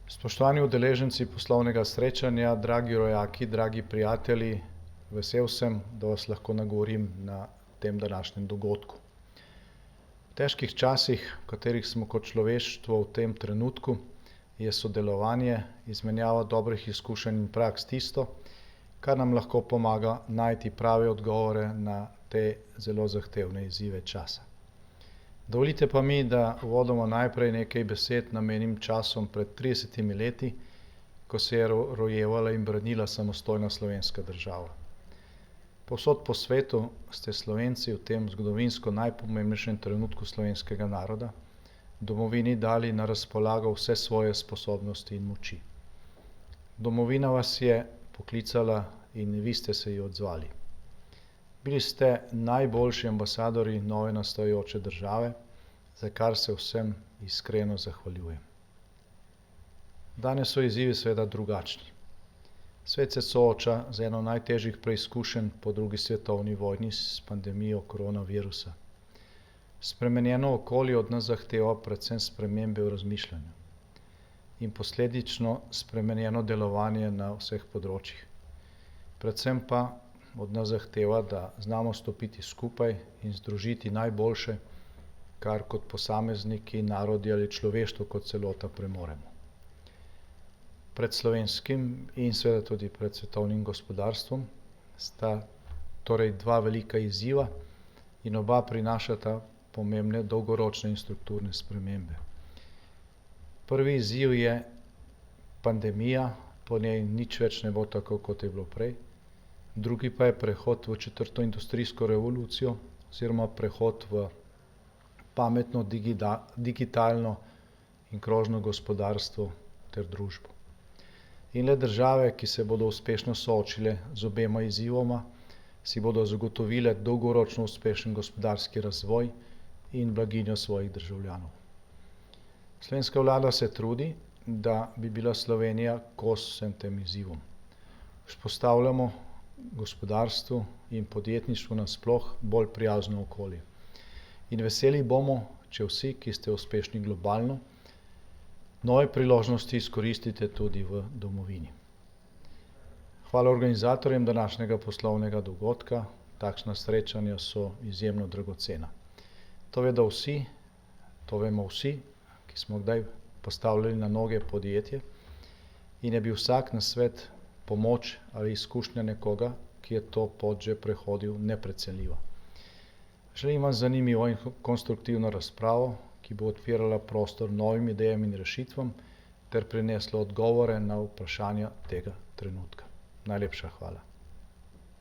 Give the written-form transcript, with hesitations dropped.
Spoštovani udeleženci poslovnega srečanja, dragi rojaki, dragi prijatelji, vesel sem, da vas lahko nagovorim na tem današnjem dogodku. V težkih časih, v katerih smo kot človeštvo v tem trenutku, je sodelovanje, izmenjava dobrih izkušenj in praks tisto, kar nam lahko pomaga najti prave odgovore na te zelo zahtevne izzive časa. Dovolite pa mi, da uvodoma najprej nekaj besed namenim časom pred 30 leti, ko se je rojevala in branila samostojna slovenska država. Povsod po svetu ste Slovenci v tem zgodovinsko najpomembnejšem trenutku slovenskega naroda domovini dali na razpolago vse svoje sposobnosti in moči. Domovina vas je poklicala in vi ste se ji odzvali. Bili ste najboljši ambasadorji nove nastajajoče države, za kar se vsem iskreno zahvaljujem. Danes so izzivi seveda drugačni. Svet se sooča z eno najtežjih preizkušenj po drugi svetovni vojni s pandemijo koronavirusa. Spremenjeno okolje od nas zahteva predvsem spremembe v razmišljanju in posledično spremenjeno delovanje na vseh področjih. Predvsem pa od nas zahteva, da znamo stopiti skupaj in združiti najboljše, kar kot posamezniki, narodi ali človeštvo kot celota premoremo. Pred slovenskim in seveda tudi pred svetovnim gospodarstvom sta torej dva velika izziva in oba prinašata pomembne dolgoročne in strukturne spremembe. Prvi izziv je pandemija, po njej nič več ne bo tako, kot je bilo prej. Drugi pa je prehod v četrto industrijsko revolucijo oziroma prehod v pametno digitalno in krožno gospodarstvo ter družbo. In le države, ki se bodo uspešno soočile z obema izzivoma, si bodo zagotovile dolgoročno uspešen gospodarski razvoj in blaginjo svojih državljanov. Slovenska vlada se trudi, da bi bila Slovenija kos vsem tem izzivom. Vzpostavljamo gospodarstvu in podjetništvu nasploh bolj prijazno okolje. In veseli bomo, če vsi, ki ste uspešni globalno, nove priložnosti izkoristite tudi v domovini. Hvala organizatorjem današnjega poslovnega dogodka, takšna srečanja so izjemno dragocena. To vemo vsi, ki smo kdaj postavljali na noge podjetje in je bil vsak nasvet, pomoč ali izkušnja nekoga, ki je to pot že prehodil, neprecenljiva. Želim vam zanimivo in konstruktivno razpravo, ki bo odpirala prostor novim idejam in rešitvam ter prinesla odgovore na vprašanja tega trenutka. Najlepša hvala.